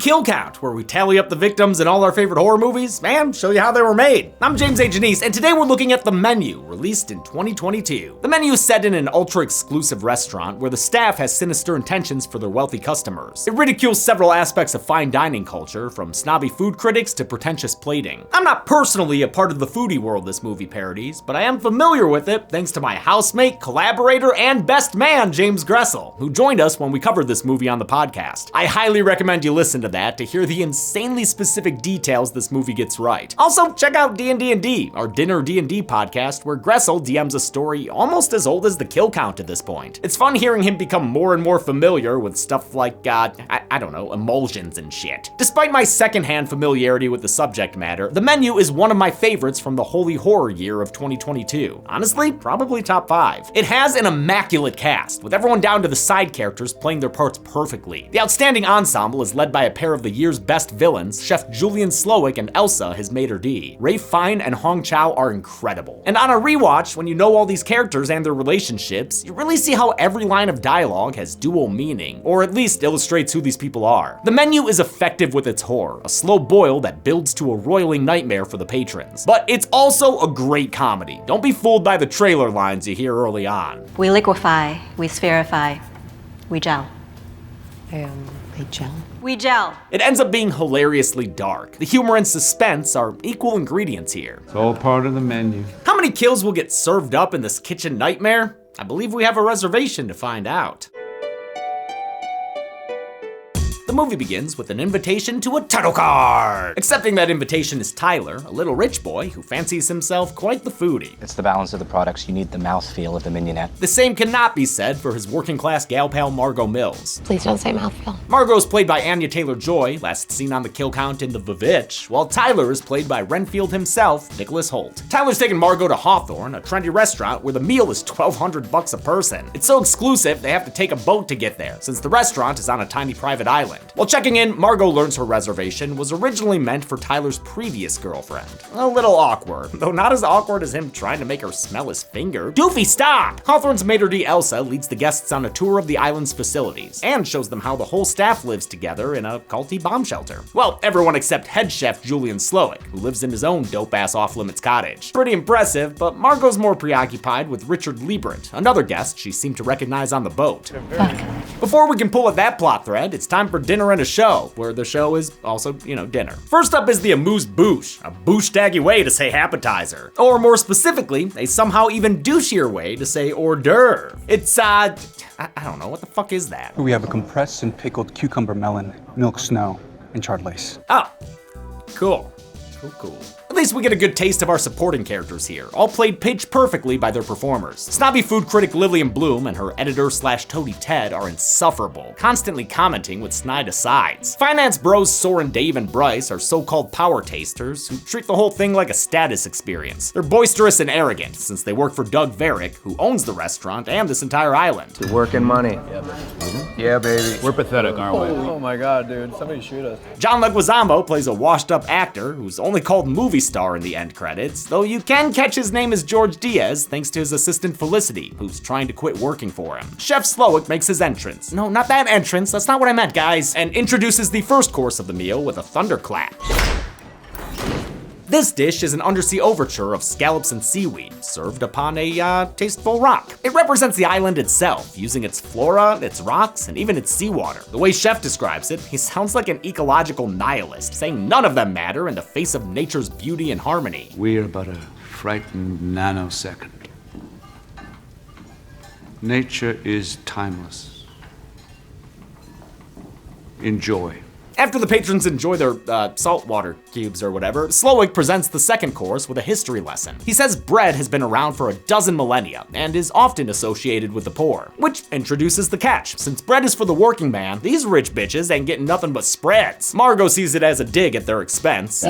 Kill Count, where we tally up the victims in all our favorite horror movies and show you how they were made. I'm James A. Janice, and today we're looking at The Menu, released in 2022. The Menu is set in an ultra-exclusive restaurant where the staff has sinister intentions for their wealthy customers. It ridicules several aspects of fine dining culture, from snobby food critics to pretentious plating. I'm not personally a part of the foodie world this movie parodies, but I am familiar with it thanks to my housemate, collaborator, and best man, James Gressel, who joined us when we covered this movie on the podcast. I highly recommend you listen to that to hear the insanely specific details this movie gets right. Also, check out D&D&D, our Dinner D&D podcast, where Gressel DMs a story almost as old as the kill count at this point. It's fun hearing him become more and more familiar with stuff like, I don't know, emulsions and shit. Despite my secondhand familiarity with the subject matter, The Menu is one of my favorites from the holy horror year of 2022. Honestly, probably top 5. It has an immaculate cast, with everyone down to the side characters playing their parts perfectly. The outstanding ensemble is led by a pair of the year's best villains, Chef Julian Slowik and Elsa, his maitre d'. Ray Fine and Hong Chow are incredible. And on a rewatch, when you know all these characters and their relationships, you really see how every line of dialogue has dual meaning, or at least illustrates who these people are. The Menu is effective with its horror, a slow boil that builds to a roiling nightmare for the patrons. But it's also a great comedy. Don't be fooled by the trailer lines you hear early on. We liquefy, we spherify, we gel. They gel? We gel. It ends up being hilariously dark. The humor and suspense are equal ingredients here. It's all part of the menu. How many kills will get served up in this kitchen nightmare? I believe we have a reservation to find out. The movie begins with an invitation to a title card. Accepting that invitation is Tyler, a little rich boy who fancies himself quite the foodie. It's the balance of the products. You need the mouthfeel of the mignonette. The same cannot be said for his working class gal pal Margot Mills. Please don't say mouthfeel. Margot is played by Anya Taylor-Joy, last seen on the kill count in The Vivitch, while Tyler is played by Renfield himself, Nicholas Hoult. Tyler's taken Margot to Hawthorne, a trendy restaurant where the meal is $1,200 a person. It's so exclusive they have to take a boat to get there, since the restaurant is on a tiny private island. While checking in, Margot learns her reservation was originally meant for Tyler's previous girlfriend. A little awkward, though not as awkward as him trying to make her smell his finger. Doofy, stop! Hawthorne's maitre d' Elsa leads the guests on a tour of the island's facilities, and shows them how the whole staff lives together in a culty bomb shelter. Well, everyone except head chef Julian Slowik, who lives in his own dope-ass off-limits cottage. Pretty impressive, but Margot's more preoccupied with Richard Liebert, another guest she seemed to recognize on the boat. Fuck. Before we can pull at that plot thread, it's time for dinner and a show, where the show is also, dinner. First up is the amuse-bouche, a bouche-daggy way to say appetizer. Or more specifically, a somehow even douchier way to say hors d'oeuvre. It's, I don't know, what the fuck is that? We have a compressed and pickled cucumber melon, milk snow, and charred lace. Oh, cool. Cool. At least we get a good taste of our supporting characters here, all played pitch perfectly by their performers. Snobby food critic Lillian Bloom and her editor/toady Ted are insufferable, constantly commenting with snide asides. Finance bros Soren, Dave, and Bryce are so-called power tasters who treat the whole thing like a status experience. They're boisterous and arrogant, since they work for Doug Verrick, who owns the restaurant and this entire island. You're working money. Yeah, baby. Yeah, baby. We're pathetic, aren't we? Oh my god, dude. Somebody shoot us. John Leguizamo plays a washed-up actor who's only called movie star in the end credits, though you can catch his name as George Diaz thanks to his assistant Felicity, who's trying to quit working for him. Chef Slowik makes his entrance. No, not that entrance, that's not what I meant, guys. And introduces the first course of the meal with a thunderclap. This dish is an undersea overture of scallops and seaweed, served upon a tasteful rock. It represents the island itself, using its flora, its rocks, and even its seawater. The way Chef describes it, he sounds like an ecological nihilist, saying none of them matter in the face of nature's beauty and harmony. We are but a frightened nanosecond. Nature is timeless. Enjoy. After the patrons enjoy their saltwater cubes or whatever, Slowik presents the second course with a history lesson. He says bread has been around for a dozen millennia and is often associated with the poor, which introduces the catch. Since bread is for the working man, these rich bitches ain't getting nothing but spreads. Margot sees it as a dig at their expense.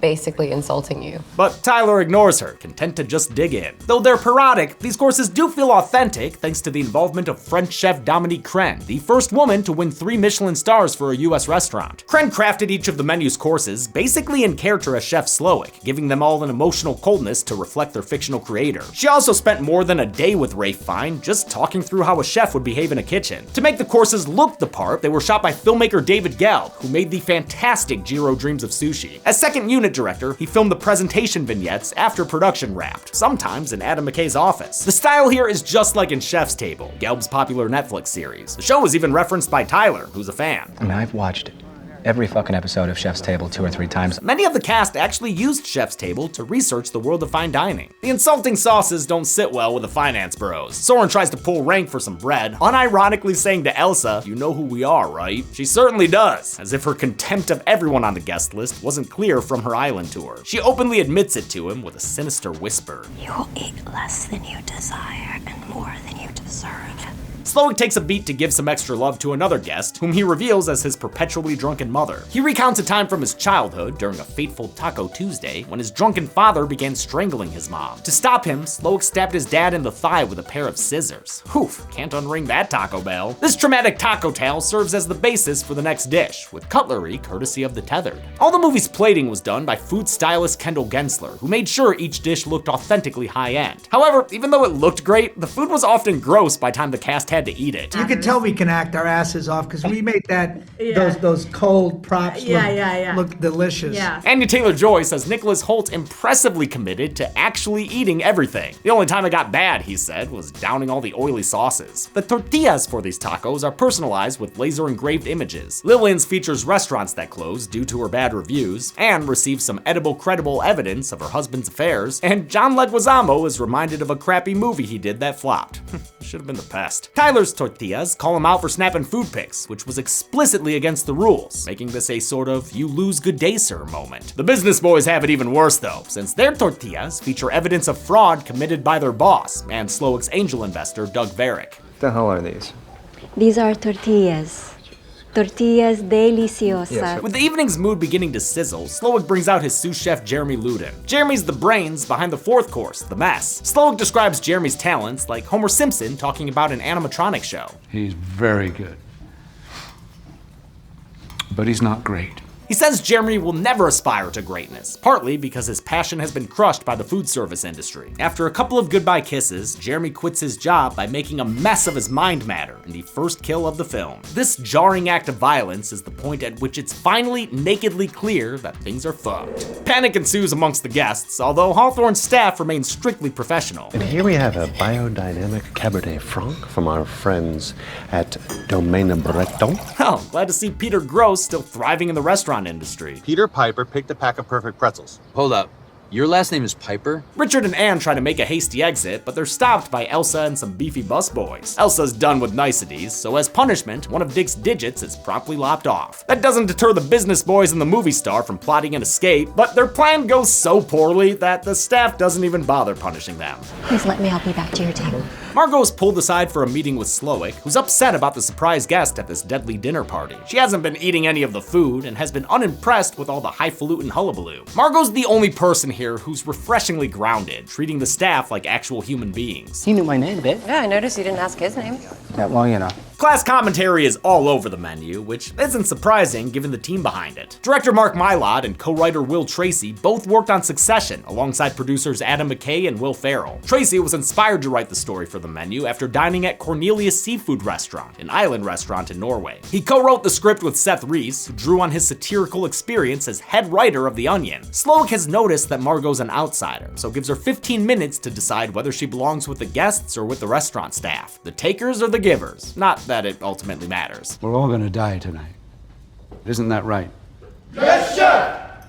basically insulting you. But Tyler ignores her, content to just dig in. Though they're parodic, these courses do feel authentic thanks to the involvement of French chef Dominique Crenn, the first woman to win 3 Michelin stars for a US restaurant. Crenn crafted each of the menu's courses basically in character as Chef Slowick, giving them all an emotional coldness to reflect their fictional creator. She also spent more than a day with Ralph Fiennes just talking through how a chef would behave in a kitchen. To make the courses look the part, they were shot by filmmaker David Gelb, who made the fantastic Jiro Dreams of Sushi. As second unit director, he filmed the presentation vignettes after production wrapped, sometimes in Adam McKay's office. The style here is just like in Chef's Table, Gelb's popular Netflix series. The show was even referenced by Tyler, who's a fan. I mean, I've watched every fucking episode of Chef's Table 2 or 3 times. Many of the cast actually used Chef's Table to research the world of fine dining. The insulting sauces don't sit well with the finance bros. Soren tries to pull rank for some bread, unironically saying to Elsa, "You know who we are, right?" She certainly does, as if her contempt of everyone on the guest list wasn't clear from her island tour. She openly admits it to him with a sinister whisper. You will eat less than you desire and more than you deserve. Slowick takes a beat to give some extra love to another guest, whom he reveals as his perpetually drunken mother. He recounts a time from his childhood during a fateful Taco Tuesday when his drunken father began strangling his mom. To stop him, Slowick stabbed his dad in the thigh with a pair of scissors. Oof, can't unring that Taco Bell. This traumatic taco tale serves as the basis for the next dish, with cutlery courtesy of the Tethered. All the movie's plating was done by food stylist Kendall Gensler, who made sure each dish looked authentically high-end. However, even though it looked great, the food was often gross by the time the cast had to eat it. You could tell we can act our asses off because we made that those cold props look delicious. Yeah. Anya Taylor-Joy says Nicholas Hoult impressively committed to actually eating everything. The only time it got bad, he said, was downing all the oily sauces. The tortillas for these tacos are personalized with laser-engraved images. Lillian's features restaurants that closed due to her bad reviews, and receives some edible, credible evidence of her husband's affairs, and John Leguizamo is reminded of a crappy movie he did that flopped. Should have been the pest. Tyler's tortillas call him out for snapping food pics, which was explicitly against the rules, making this a sort of "you lose good day, sir" moment. The business boys have it even worse though, since their tortillas feature evidence of fraud committed by their boss and Slowick's angel investor, Doug Verrick. What the hell are these? These are tortillas. Tortillas deliciosas. With the evening's mood beginning to sizzle, Slowick brings out his sous chef Jeremy Ludin. Jeremy's the brains behind the fourth course, the mess. Slowick describes Jeremy's talents like Homer Simpson talking about an animatronic show. He's very good. But he's not great. He says Jeremy will never aspire to greatness, partly because his passion has been crushed by the food service industry. After a couple of goodbye kisses, Jeremy quits his job by making a mess of his mind matter in the first kill of the film. This jarring act of violence is the point at which it's finally nakedly clear that things are fucked. Panic ensues amongst the guests, although Hawthorne's staff remains strictly professional. And here we have a biodynamic Cabernet Franc from our friends at Domaine Breton. Oh, glad to see Peter Gross still thriving in the restaurant industry. Peter Piper picked a pack of perfect pretzels. Hold up. Your last name is Piper? Richard and Anne try to make a hasty exit, but they're stopped by Elsa and some beefy busboys. Elsa's done with niceties, so as punishment, one of Dick's digits is promptly lopped off. That doesn't deter the business boys and the movie star from plotting an escape, but their plan goes so poorly that the staff doesn't even bother punishing them. Please let me help you back to your table. Margot is pulled aside for a meeting with Slowick, who's upset about the surprise guest at this deadly dinner party. She hasn't been eating any of the food and has been unimpressed with all the highfalutin hullabaloo. Margot's the only person here who's refreshingly grounded, treating the staff like actual human beings. He knew my name, babe. Yeah, I noticed you didn't ask his name. Yeah, well, you know. Class commentary is all over the menu, which isn't surprising given the team behind it. Director Mark MacLeod and co-writer Will Tracy both worked on Succession alongside producers Adam McKay and Will Ferrell. Tracy was inspired to write the story for the menu after dining at Cornelius Seafood Restaurant, an island restaurant in Norway. He co-wrote the script with Seth Reese, who drew on his satirical experience as head writer of The Onion. Slowick has noticed that Margot's an outsider, so gives her 15 minutes to decide whether she belongs with the guests or with the restaurant staff, the takers or the givers. Not that it ultimately matters. We're all gonna die tonight. Isn't that right?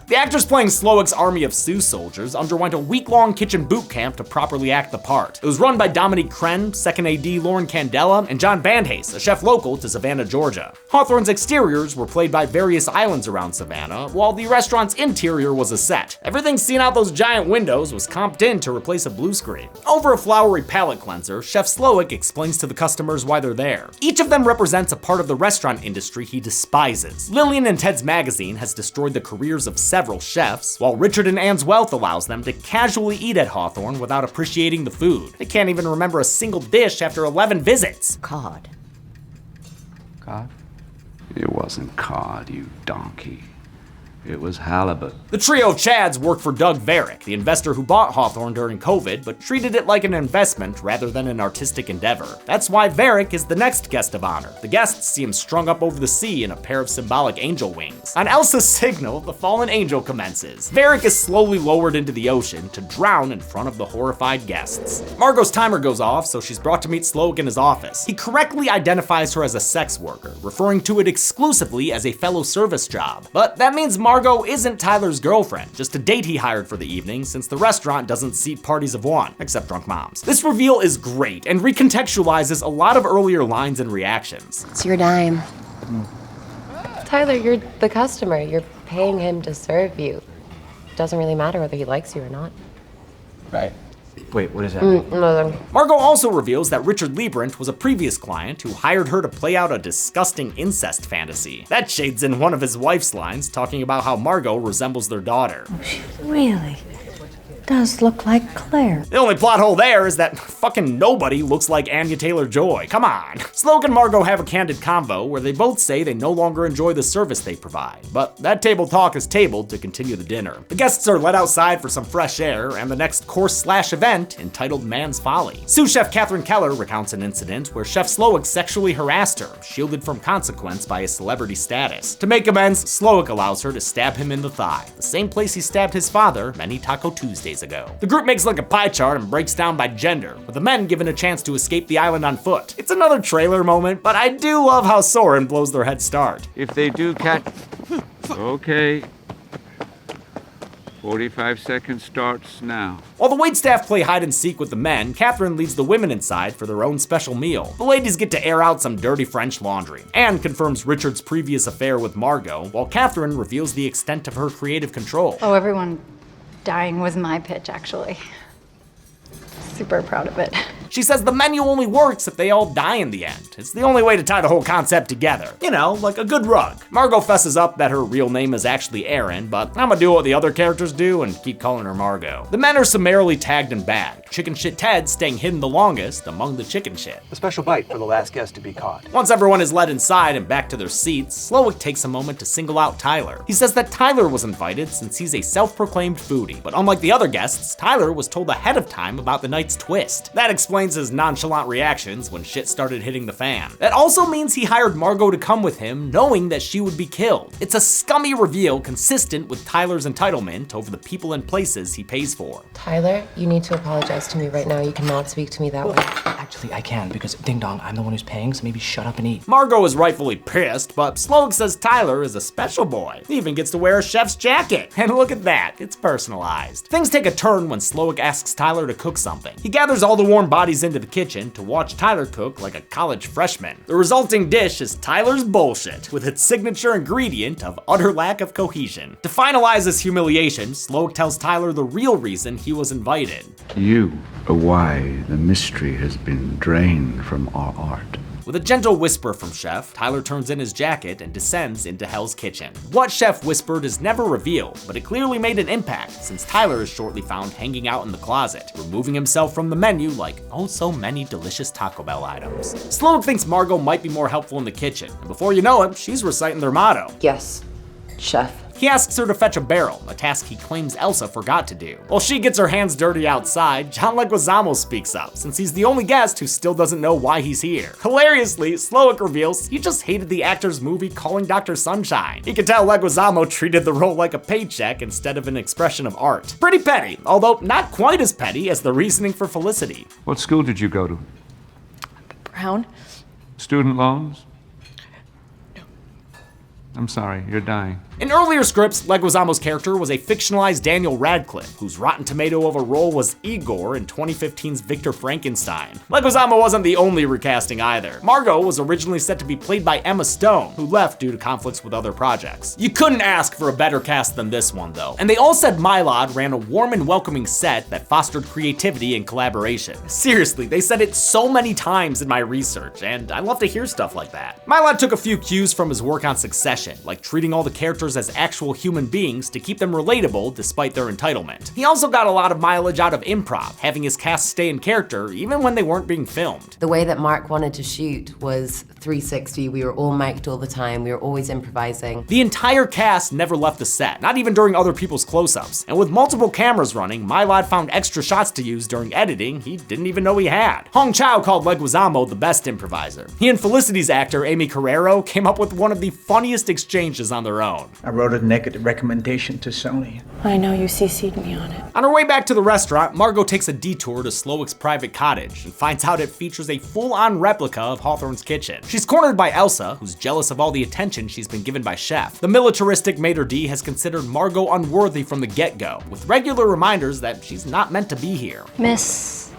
The actors playing Slowick's army of Sioux soldiers underwent a week-long kitchen boot camp to properly act the part. It was run by Dominique Crenn, second AD Lauren Candela, and John Bandhace, a chef local to Savannah, Georgia. Hawthorne's exteriors were played by various islands around Savannah, while the restaurant's interior was a set. Everything seen out those giant windows was comped in to replace a blue screen. Over a flowery palate cleanser, Chef Slowick explains to the customers why they're there. Each of them represents a part of the restaurant industry he despises. Lillian and Ted's magazine has destroyed the careers of several several chefs, while Richard and Anne's wealth allows them to casually eat at Hawthorne without appreciating the food. They can't even remember a single dish after 11 visits. Cod. Cod? It wasn't cod, you donkey. It was halibut. The trio of Chads work for Doug Verrick, the investor who bought Hawthorne during COVID, but treated it like an investment rather than an artistic endeavor. That's why Verrick is the next guest of honor. The guests see him strung up over the sea in a pair of symbolic angel wings. On Elsa's signal, the fallen angel commences. Verrick is slowly lowered into the ocean to drown in front of the horrified guests. Margot's timer goes off, so she's brought to meet Slowik in his office. He correctly identifies her as a sex worker, referring to it exclusively as a fellow service job. But that means Margot isn't Tyler's girlfriend, just a date he hired for the evening since the restaurant doesn't seat parties of one, except drunk moms. This reveal is great and recontextualizes a lot of earlier lines and reactions. It's your dime. Tyler, you're the customer. You're paying him to serve you. Doesn't really matter whether he likes you or not. Right. Wait, what does that mean? Nothing. Margot also reveals that Richard Liebrand was a previous client who hired her to play out a disgusting incest fantasy. That shades in one of his wife's lines, talking about how Margot resembles their daughter. She really does look like Claire. The only plot hole there is that fucking nobody looks like Anya Taylor-Joy. Come on. Slowik and Margot have a candid convo where they both say they no longer enjoy the service they provide, but that table talk is tabled to continue the dinner. The guests are let outside for some fresh air and the next course/event entitled Man's Folly. Sous Chef Catherine Keller recounts an incident where Chef Slowik sexually harassed her, shielded from consequence by his celebrity status. To make amends, Slowik allows her to stab him in the thigh, the same place he stabbed his father many Taco Tuesdays ago. The group makes like a pie chart and breaks down by gender, with the men given a chance to escape the island on foot. It's another trailer moment, but I do love how Soren blows their head start. If they do catch... Okay. 45 seconds starts now. While the waitstaff play hide and seek with the men, Catherine leads the women inside for their own special meal. The ladies get to air out some dirty French laundry. Anne confirms Richard's previous affair with Margot, while Catherine reveals the extent of her creative control. Oh, everyone dying was my pitch, actually. Super proud of it. She says the menu only works if they all die in the end. It's the only way to tie the whole concept together. You know, like a good rug. Margot fesses up that her real name is actually Erin, but I'm gonna do what the other characters do and keep calling her Margot. The men are summarily tagged and bagged. Chicken Shit Ted staying hidden the longest among the chicken shit. A special bite for the last guest to be caught. Once everyone is led inside and back to their seats, Slowik takes a moment to single out Tyler. He says that Tyler was invited since he's a self-proclaimed foodie, but unlike the other guests, Tyler was told ahead of time about the night's twist. That explains his nonchalant reactions when shit started hitting the fan. That also means he hired Margot to come with him, knowing that she would be killed. It's a scummy reveal consistent with Tyler's entitlement over the people and places he pays for. Tyler, you need to apologize to me right now. You cannot speak to me that way. Actually, I can, because ding dong, I'm the one who's paying, so maybe shut up and eat. Margot is rightfully pissed, but Slowik says Tyler is a special boy. He even gets to wear a chef's jacket. And look at that, it's personalized. Things take a turn when Slowik asks Tyler to cook something. He gathers all the warm bodies into the kitchen to watch Tyler cook like a college freshman. The resulting dish is Tyler's bullshit, with its signature ingredient of utter lack of cohesion. To finalize this humiliation, Slowik tells Tyler the real reason he was invited. You are why the mystery has been drained from our art. With a gentle whisper from Chef, Tyler turns in his jacket and descends into Hell's Kitchen. What Chef whispered is never revealed, but it clearly made an impact since Tyler is shortly found hanging out in the closet, removing himself from the menu like oh so many delicious Taco Bell items. Slowik thinks Margot might be more helpful in the kitchen, and before you know it, she's reciting their motto. Yes, chef. He asks her to fetch a barrel, a task he claims Elsa forgot to do. While she gets her hands dirty outside, John Leguizamo speaks up, since he's the only guest who still doesn't know why he's here. Hilariously, Slowik reveals he just hated the actor's movie Calling Dr. Sunshine. He can tell Leguizamo treated the role like a paycheck instead of an expression of art. Pretty petty, although not quite as petty as the reasoning for Felicity. What school did you go to? Brown? Student loans? No. I'm sorry, you're dying. In earlier scripts, Leguizamo's character was a fictionalized Daniel Radcliffe, whose Rotten Tomato of a role was Igor in 2015's Victor Frankenstein. Leguizamo wasn't the only recasting either. Margot was originally set to be played by Emma Stone, who left due to conflicts with other projects. You couldn't ask for a better cast than this one, though. And they all said MacLeod ran a warm and welcoming set that fostered creativity and collaboration. Seriously, they said it so many times in my research, and I love to hear stuff like that. MacLeod took a few cues from his work on Succession, passion, like treating all the characters as actual human beings to keep them relatable despite their entitlement. He also got a lot of mileage out of improv, having his cast stay in character even when they weren't being filmed. The way that Mark wanted to shoot was 360. We were all mic'd all the time. We were always improvising. The entire cast never left the set, not even during other people's close-ups. And with multiple cameras running, MacLeod found extra shots to use during editing he didn't even know he had. Hong Chow called Leguizamo the best improviser. He and Felicity's actor, Amy Carrero, came up with one of the funniest exchanges on their own. I wrote a negative recommendation to Sony. I know, you CC'd me on it. On her way back to the restaurant, Margot takes a detour to Slowick's private cottage and finds out it features a full-on replica of Hawthorne's kitchen. She's cornered by Elsa, who's jealous of all the attention she's been given by Chef. The militaristic maitre d' has considered Margot unworthy from the get-go, with regular reminders that she's not meant to be here. Miss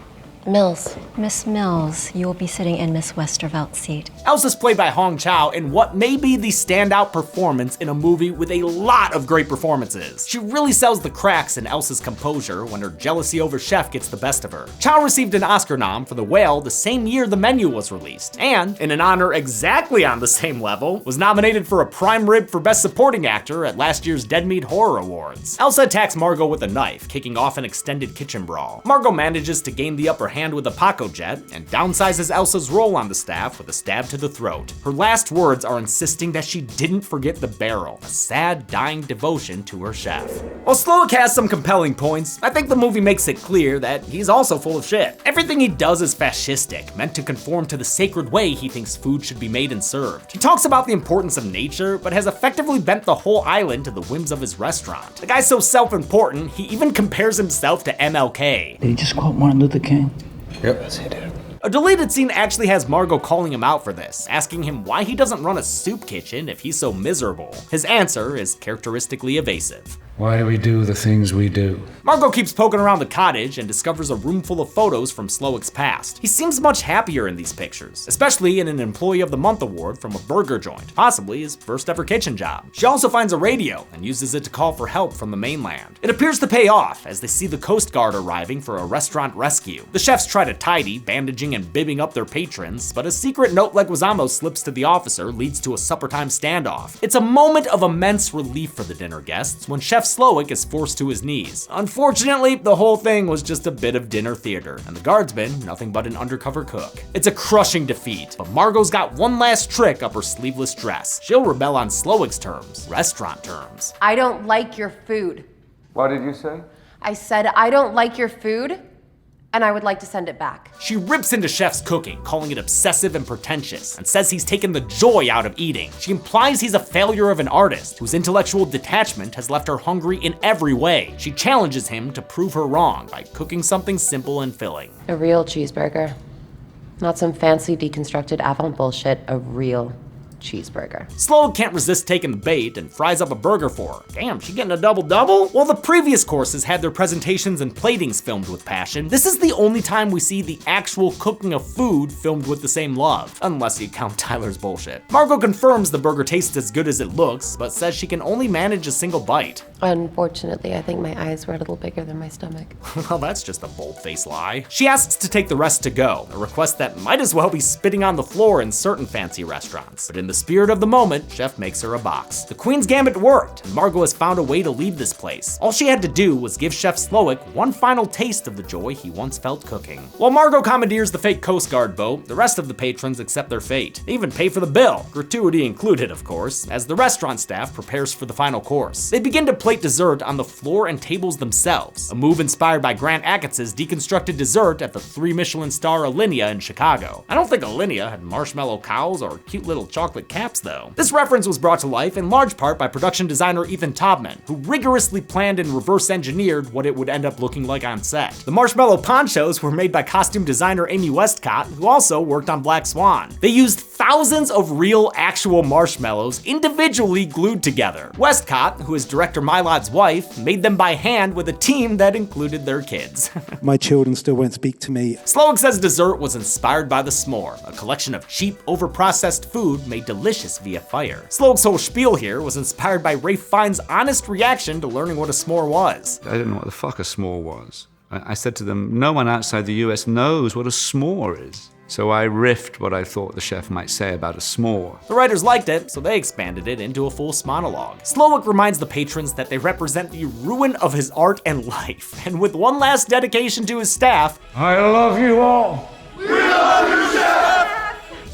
Mills, you will be sitting in Miss Westervelt's seat. Elsa's played by Hong Chow in what may be the standout performance in a movie with a lot of great performances. She really sells the cracks in Elsa's composure when her jealousy over Chef gets the best of her. Chow received an Oscar nom for The Whale the same year The Menu was released, and, in an honor exactly on the same level, was nominated for a prime rib for Best Supporting Actor at last year's Dead Meat Horror Awards. Elsa attacks Margot with a knife, kicking off an extended kitchen brawl. Margot manages to gain the upper hand with a Paco jet, and downsizes Elsa's role on the staff with a stab to the throat. Her last words are insisting that she didn't forget the barrel, a sad, dying devotion to her chef. While Slowick has some compelling points, I think the movie makes it clear that he's also full of shit. Everything he does is fascistic, meant to conform to the sacred way he thinks food should be made and served. He talks about the importance of nature, but has effectively bent the whole island to the whims of his restaurant. The guy's so self-important, he even compares himself to MLK. Did he just quote Martin Luther King? Yep, that's it. A deleted scene actually has Margot calling him out for this, asking him why he doesn't run a soup kitchen if he's so miserable. His answer is characteristically evasive. Why do we do the things we do? Margot keeps poking around the cottage and discovers a room full of photos from Slowick's past. He seems much happier in these pictures, especially in an Employee of the Month award from a burger joint, possibly his first ever kitchen job. She also finds a radio and uses it to call for help from the mainland. It appears to pay off as they see the Coast Guard arriving for a restaurant rescue. The chefs try to tidy, bandaging and bibbing up their patrons, but a secret note Leguizamo slips to the officer leads to a supper-time standoff. It's a moment of immense relief for the dinner guests when Chef Slowick is forced to his knees. Unfortunately, the whole thing was just a bit of dinner theater, and the guardsman nothing but an undercover cook. It's a crushing defeat, but Margot's got one last trick up her sleeveless dress. She'll rebel on Slowick's terms, restaurant terms. I don't like your food. What did you say? I said, I don't like your food, and I would like to send it back. She rips into Chef's cooking, calling it obsessive and pretentious, and says he's taken the joy out of eating. She implies he's a failure of an artist, whose intellectual detachment has left her hungry in every way. She challenges him to prove her wrong by cooking something simple and filling. A real cheeseburger. Not some fancy deconstructed avant bullshit, a real cheeseburger. Slowick can't resist taking the bait and fries up a burger for her. Damn, she getting a double-double? While the previous courses had their presentations and platings filmed with passion, this is the only time we see the actual cooking of food filmed with the same love, unless you count Tyler's bullshit. Margot confirms the burger tastes as good as it looks, but says she can only manage a single bite. Unfortunately, I think my eyes were a little bigger than my stomach. Well, that's just a bold-faced lie. She asks to take the rest to go, a request that might as well be spitting on the floor in certain fancy restaurants. But in the spirit of the moment, Chef makes her a box. The Queen's Gambit worked, and Margot has found a way to leave this place. All she had to do was give Chef Slowick one final taste of the joy he once felt cooking. While Margot commandeers the fake Coast Guard boat, the rest of the patrons accept their fate. They even pay for the bill, gratuity included, of course, as the restaurant staff prepares for the final course. They begin to plate dessert on the floor and tables themselves, a move inspired by Grant Achatz's deconstructed dessert at the 3 Michelin star Alinea in Chicago. I don't think Alinea had marshmallow cows or cute little chocolate caps though. This reference was brought to life in large part by production designer Ethan Taubman, who rigorously planned and reverse engineered what it would end up looking like on set. The marshmallow ponchos were made by costume designer Amy Westcott, who also worked on Black Swan. They used thousands of real, actual marshmallows individually glued together. Westcott, who is director MacLeod's wife, made them by hand with a team that included their kids. My children still won't speak to me. Slowick says dessert was inspired by the s'more, a collection of cheap, overprocessed food made delicious via fire. Slowick's whole spiel here was inspired by Ralph Fiennes' honest reaction to learning what a s'more was. I didn't know what the fuck a s'more was. I said to them, no one outside the US knows what a s'more is. So I riffed what I thought the chef might say about a s'more. The writers liked it, so they expanded it into a full monologue. Slowick reminds the patrons that they represent the ruin of his art and life, and with one last dedication to his staff, I love you all.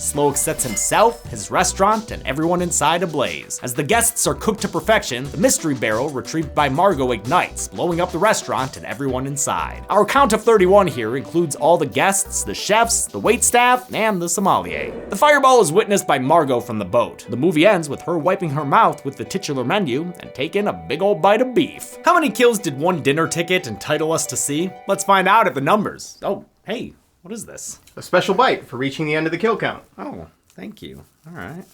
Slowick sets himself, his restaurant, and everyone inside ablaze. As the guests are cooked to perfection, the mystery barrel retrieved by Margot ignites, blowing up the restaurant and everyone inside. Our count of 31 here includes all the guests, the chefs, the waitstaff, and the sommelier. The fireball is witnessed by Margot from the boat. The movie ends with her wiping her mouth with the titular menu and taking a big old bite of beef. How many kills did one dinner ticket entitle us to see? Let's find out at the numbers. Oh, hey. What is this? A special bite for reaching the end of the kill count. Oh, thank you. All right.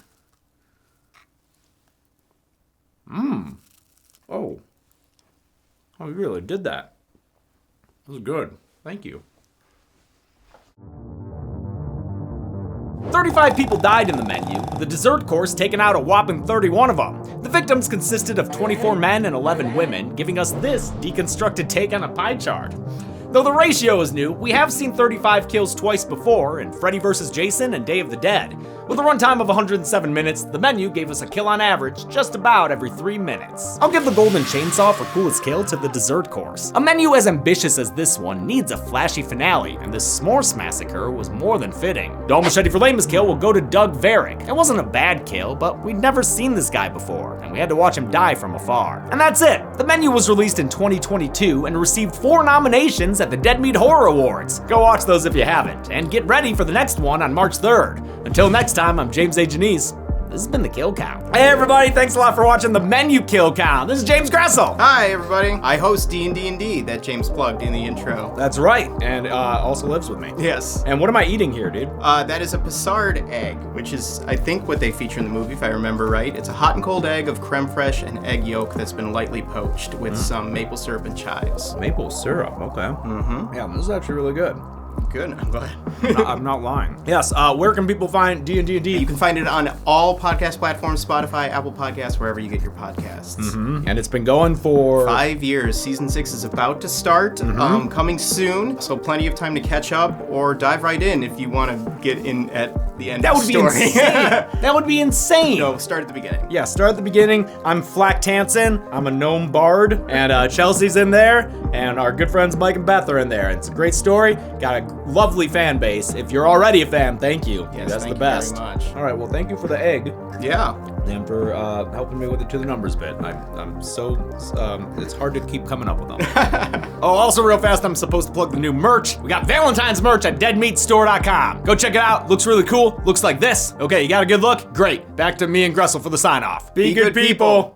Oh. Oh, you really did that. That was good. Thank you. 35 people died in the menu, with the dessert course taking out a whopping 31 of them. The victims consisted of 24 men and 11 women, giving us this deconstructed take on a pie chart. Though the ratio is new, we have seen 35 kills twice before in Freddy vs. Jason and Day of the Dead. With a runtime of 107 minutes, the menu gave us a kill on average just about every 3 minutes. I'll give the golden chainsaw for coolest kill to the dessert course. A menu as ambitious as this one needs a flashy finale, and this s'mores massacre was more than fitting. Dull machete for lamest kill will go to Doug Verrick. It wasn't a bad kill, but we'd never seen this guy before, and we had to watch him die from afar. And that's it! The menu was released in 2022 and received 4 nominations at the Dead Meat Horror Awards. Go watch those if you haven't, and get ready for the next one on March 3rd. Until next time, I'm James A. Janice. This has been the Kill Count. Hey everybody, thanks a lot for watching the Menu Kill Count. This is James Gressel. Hi everybody. I host D&D that James plugged in the intro. That's right, and also lives with me. Yes. And what am I eating here, dude? That is a Passard egg, which is, I think, what they feature in the movie, if I remember right. It's a hot and cold egg of creme fraiche and egg yolk that's been lightly poached with some maple syrup and chives. Maple syrup, okay. Mm-hmm. Yeah, this is actually really good. Good, I'm glad. I'm not lying. Yes, where can people find D&D? You can find it on all podcast platforms, Spotify, Apple Podcasts, wherever you get your podcasts. Mm-hmm. And it's been going for 5 years. Season 6 is about to start, coming soon, so plenty of time to catch up or dive right in if you want to get in at the end of the story. That would be insane. That would be insane. No, start at the beginning. Yeah, start at the beginning. I'm Flack Tansen. I'm a gnome bard, and Chelsea's in there, and our good friends Mike and Beth are in there. It's a great story. Got a lovely fan base. If you're already a fan, thank you. Yes, that's thank the best. you very much. All right, well, thank you for the egg. Yeah. And for helping me with the to the numbers bit. I'm so, it's hard to keep coming up with them. Oh, also real fast, I'm supposed to plug the new merch. We got Valentine's merch at deadmeatstore.com. Go check it out. Looks really cool. Looks like this. Okay, you got a good look? Great. Back to me and Gressel for the sign off. Be good people.